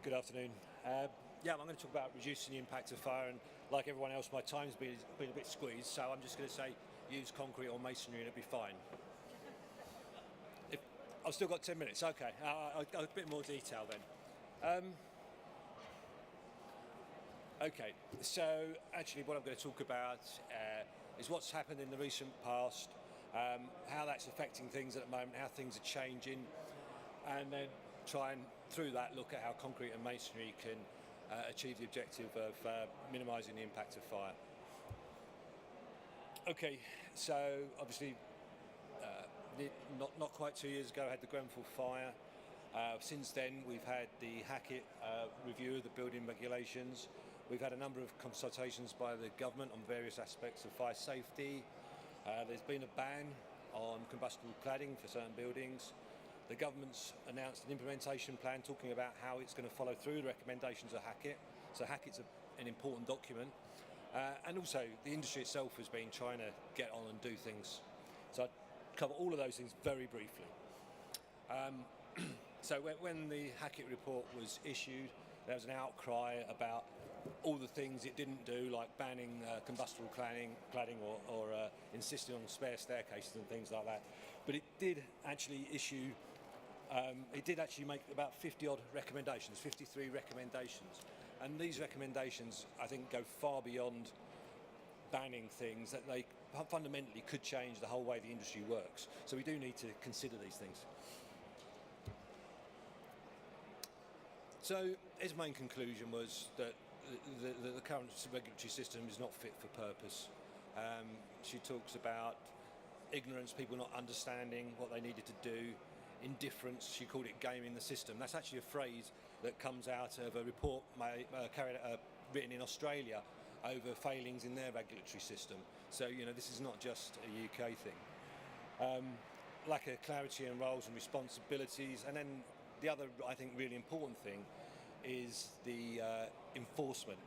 Good afternoon. Yeah, I'm going to talk about reducing the impact of fire, and like everyone else, my time's been a bit squeezed, so I'm just going to say use concrete or masonry and it'll be fine. If, I've still got 10 minutes, okay. I'll go a bit more detail then. Okay, so actually what I'm going to talk about is what's happened in the recent past, how that's affecting things at the moment, how things are changing, and then try and through that look at how concrete and masonry can achieve the objective of minimising the impact of fire. Okay, so obviously not quite 2 years ago I had the Grenfell fire. Since then we've had the Hackett review of the building regulations. We've had a number of consultations by the government on various aspects of fire safety. There's been a ban on combustible cladding for certain buildings. The government's announced an implementation plan talking about how it's going to follow through the recommendations of Hackett. So Hackett's an important document. And also the industry itself has been trying to get on and do things. So I'll cover all of those things very briefly. So when the Hackett report was issued, there was an outcry about all the things it didn't do, like banning combustible cladding or insisting on spare staircases and things like that. But it did actually issue, it did actually make about 50 odd recommendations, 53 recommendations. And these recommendations, I think, go far beyond banning things, that they fundamentally could change the whole way the industry works. So we do need to consider these things. So his main conclusion was that the current regulatory system is not fit for purpose. She talks about ignorance, people not understanding what they needed to do, indifference, she called it gaming the system. That's actually a phrase that comes out of a report written in Australia over failings in their regulatory system. So, you know, this is not just a UK thing. Lack of clarity in roles and responsibilities, and then the other, I think, really important thing is the enforcement.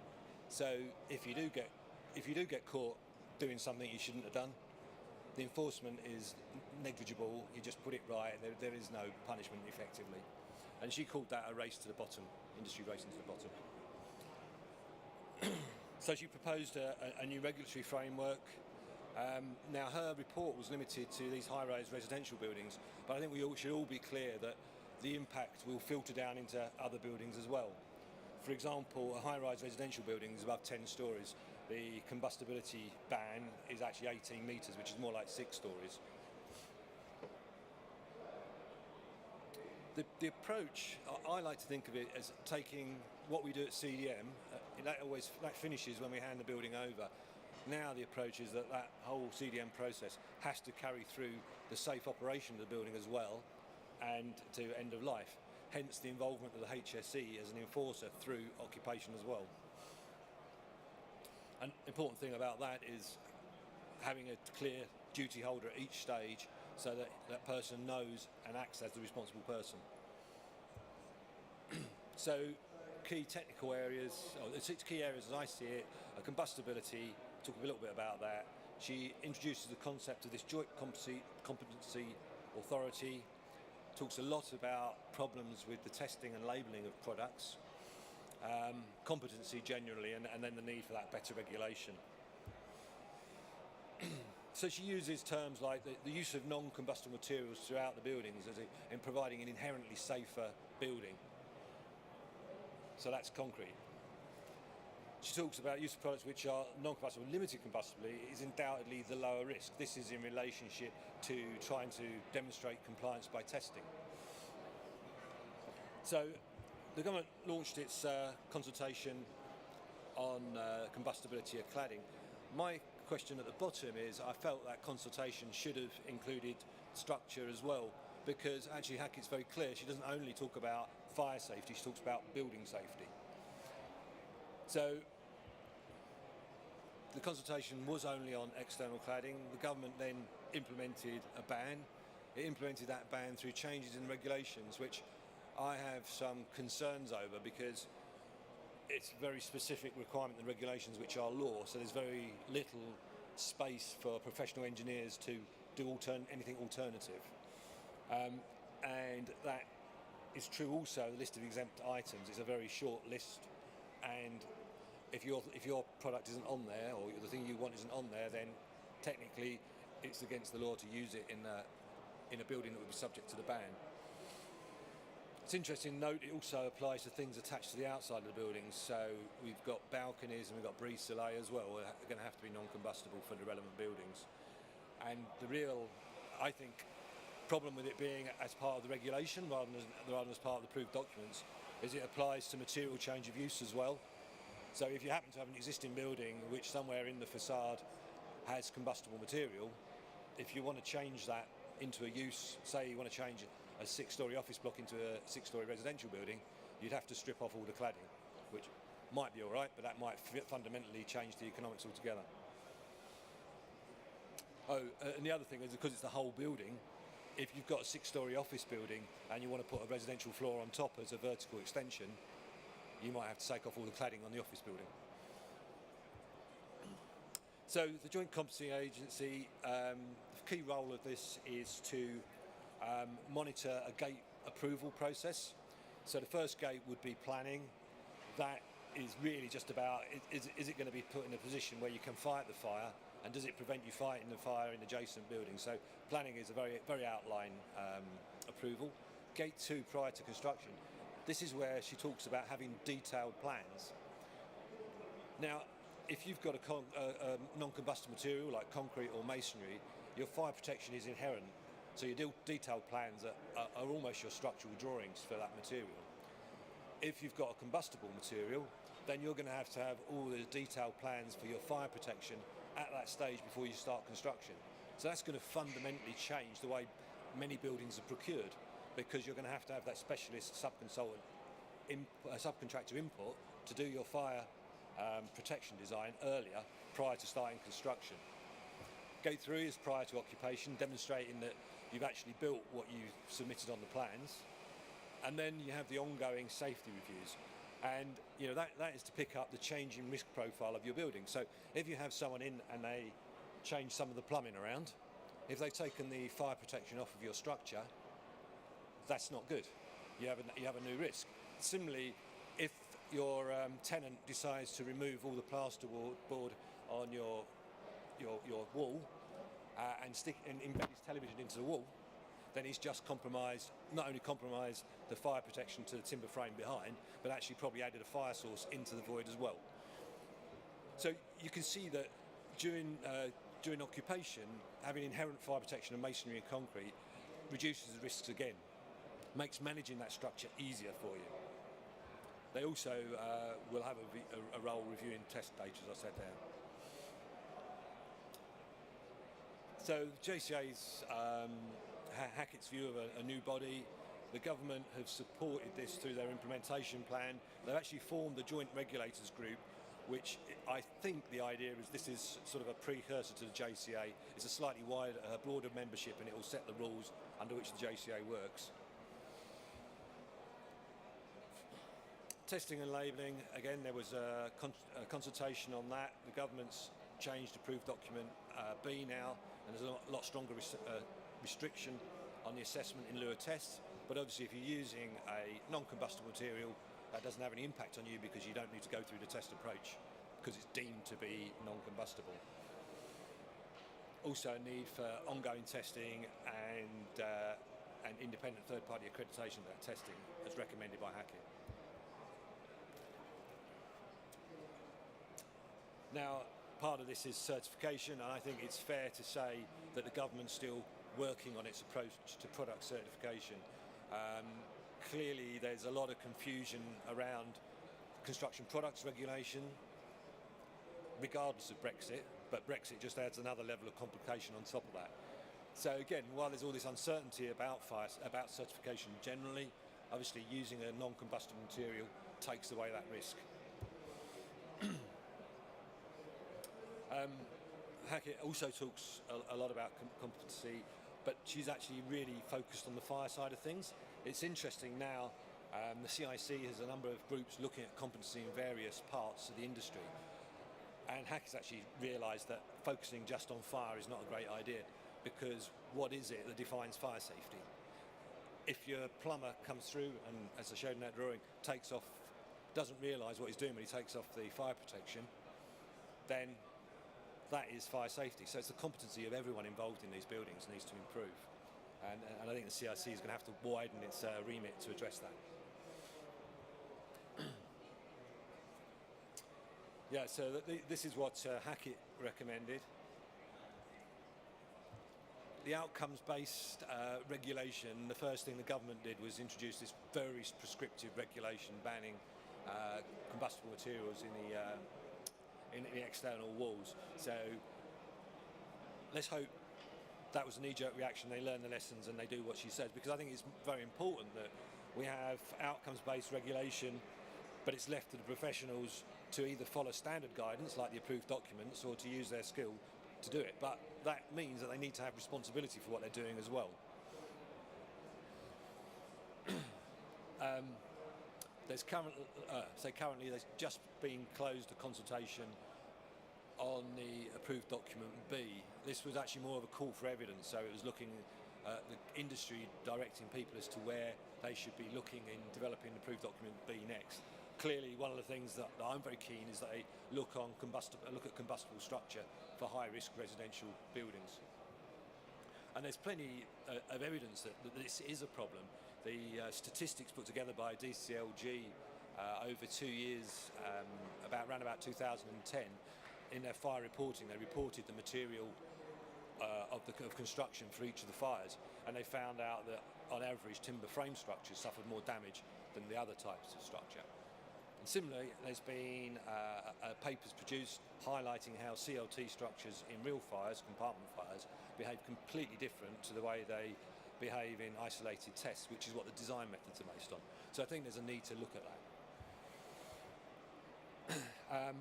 So if you do get caught doing something you shouldn't have done, the enforcement is negligible. You just put it right. There is no punishment effectively. And she called that a race to the bottom, industry racing to the bottom. So she proposed a new regulatory framework. Now her report was limited to these high-rise residential buildings, but I think we should all be clear that the impact will filter down into other buildings as well. For example, a high-rise residential building is above 10 stories. The combustibility ban is actually 18 metres, which is more like 6 stories. The approach, I like to think of it as taking what we do at CDM, that finishes when we hand the building over. Now the approach is that whole CDM process has to carry through the safe operation of the building as well, and to end of life. Hence the involvement of the HSE as an enforcer through occupation as well. An important thing about that is having a clear duty holder at each stage so that that person knows and acts as the responsible person. So key technical areas, or the 6 key areas as I see it, are combustibility, talk a little bit about that. She introduces the concept of this joint competency authority, talks a lot about problems with the testing and labelling of products, competency generally, and then the need for that better regulation. So she uses terms like the use of non-combustible materials throughout the buildings in providing an inherently safer building. So that's concrete. She talks about use of products which are non-combustible. Limited combustibility is undoubtedly the lower risk. This is in relationship to trying to demonstrate compliance by testing. So the government launched its consultation on combustibility of cladding. My question at the bottom is, I felt that consultation should have included structure as well, because actually Hackett's very clear. She doesn't only talk about fire safety, she talks about building safety. So the consultation was only on external cladding. The government then implemented a ban. It implemented that ban through changes in regulations, which I have some concerns over, because it's a very specific requirement in the regulations which are law, so there's very little space for professional engineers to do anything alternative. And that it's true also the list of exempt items is a very short list, and if your product isn't on there, or the thing you want isn't on there, then technically it's against the law to use it in a building that would be subject to the ban. It's interesting to note it also applies to things attached to the outside of the buildings. So we've got balconies and we've got brise soleil as well. They're going to have to be non-combustible for the relevant buildings. And the real, I think, problem with it being as part of the regulation rather than as part of the approved documents is it applies to material change of use as well. So if you happen to have an existing building which somewhere in the facade has combustible material, if you want to change that into a use, say you want to change a 6-storey office block into a 6-storey residential building, you'd have to strip off all the cladding, which might be all right, but that might fundamentally change the economics altogether. Oh, and the other thing is, because it's the whole building, if you've got a 6-storey office building and you want to put a residential floor on top as a vertical extension, you might have to take off all the cladding on the office building. So the Joint Competency Agency, the key role of this is to monitor a gate approval process. So the first gate would be planning. That is really just about, is it going to be put in a position where you can fight the fire, and does it prevent you fighting the fire in adjacent buildings? So planning is a very, very outline approval. Gate 2, prior to construction. This is where she talks about having detailed plans. Now, if you've got a non-combustible material like concrete or masonry, your fire protection is inherent. So your detailed plans are almost your structural drawings for that material. If you've got a combustible material, then you're going to have all the detailed plans for your fire protection at that stage before you start construction. So that's going to fundamentally change the way many buildings are procured, because you're going to have that specialist subcontractor input to do your fire protection design earlier, prior to starting construction. Gate 3 is prior to occupation, demonstrating that you've actually built what you submitted on the plans. And then you have the ongoing safety reviews. And that is to pick up the changing risk profile of your building. So if you have someone in and they change some of the plumbing around, if they've taken the fire protection off of your structure, that's not good. You have a new risk. Similarly, if your tenant decides to remove all the plasterboard on your wall and embed his television into the wall, then he's just not only compromised the fire protection to the timber frame behind, but actually probably added a fire source into the void as well. So you can see that during occupation, having inherent fire protection of masonry and concrete reduces the risks again, makes managing that structure easier for you. They also will have a role reviewing test data, as I said there. So JCA's Hackett's view of a new body. The government have supported this through their implementation plan. They've actually formed the Joint Regulators Group, which I think the idea is this is sort of a precursor to the JCA. It's a slightly wider, broader membership, and it will set the rules under which the JCA works. Testing and labelling, again, there was a consultation on that. The government's changed approved document B now, and there's a lot stronger restriction on the assessment in lieu of tests. But obviously, if you're using a non-combustible material, that doesn't have any impact on you, because you don't need to go through the test approach because it's deemed to be non-combustible. Also, a need for ongoing testing and independent third-party accreditation of that testing, as recommended by Hackett. Now, part of this is certification, and I think it's fair to say that the government's still working on its approach to product certification. Clearly, there's a lot of confusion around construction products regulation, regardless of Brexit, but Brexit just adds another level of complication on top of that. So again, while there's all this uncertainty about certification generally, obviously using a non-combustible material takes away that risk. Hackett also talks a lot about competency, but she's actually really focused on the fire side of things. It's interesting now, the CIC has a number of groups looking at competency in various parts of the industry. And Hackett's actually realised that focusing just on fire is not a great idea, because what is it that defines fire safety? if your plumber comes through and, as I showed in that drawing, takes off, doesn't realise what he's doing when he takes off the fire protection, then that is fire safety. So it's the competency of everyone involved in these buildings needs to improve. And I think the CIC is going to have to widen its remit to address that. Yeah, so this is what Hackett recommended. The outcomes-based regulation, the first thing the government did was introduce this very prescriptive regulation banning combustible materials in the external walls. So let's hope that was a knee-jerk reaction, they learn the lessons and they do what she says, because I think it's very important that we have outcomes-based regulation, but it's left to the professionals to either follow standard guidance like the approved documents or to use their skill to do it. But that means that they need to have responsibility for what they're doing as well. Currently there's just been closed a consultation on the approved document B. This was actually more of a call for evidence, so it was looking at the industry directing people as to where they should be looking in developing the approved document B next. Clearly, one of the things that I'm very keen is that they look at combustible structure for high-risk residential buildings. And there's plenty of evidence that this is a problem. The statistics put together by DCLG over 2 years, around about 2010, in their fire reporting, they reported the material of construction for each of the fires, and they found out that on average timber frame structures suffered more damage than the other types of structure. And similarly, there's been papers produced highlighting how CLT structures in real fires, compartment fires, behave completely different to the way they behave in isolated tests, which is what the design methods are based on. So I think there's a need to look at that.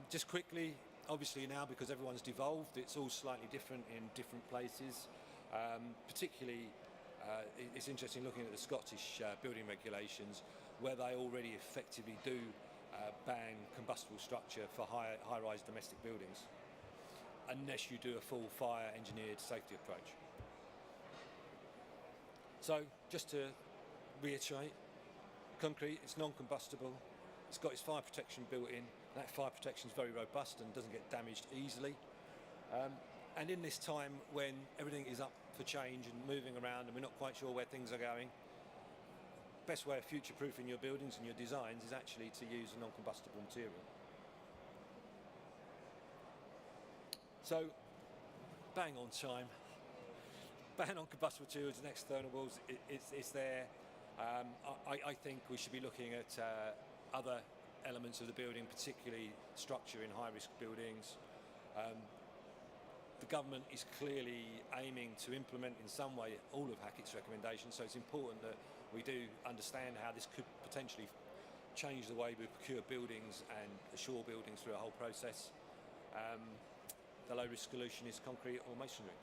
Just quickly, obviously now because everyone's devolved, it's all slightly different in different places. Particularly, it's interesting looking at the Scottish building regulations, where they already effectively do ban combustible structure for high-rise domestic buildings, unless you do a full fire engineered safety approach. So, just to reiterate, concrete, it's non-combustible, it's got its fire protection built in. That fire protection is very robust and doesn't get damaged easily. And in this time when everything is up for change and moving around and we're not quite sure where things are going, best way of future-proofing your buildings and your designs is actually to use a non-combustible material. So, bang on time. Ban on combustible materials and external walls, it's there. I think we should be looking at other elements of the building, particularly structure in high-risk buildings. The government is clearly aiming to implement in some way all of Hackett's recommendations, so it's important that we do understand how this could potentially change the way we procure buildings and assure buildings through a whole process. The low-risk solution is concrete or masonry.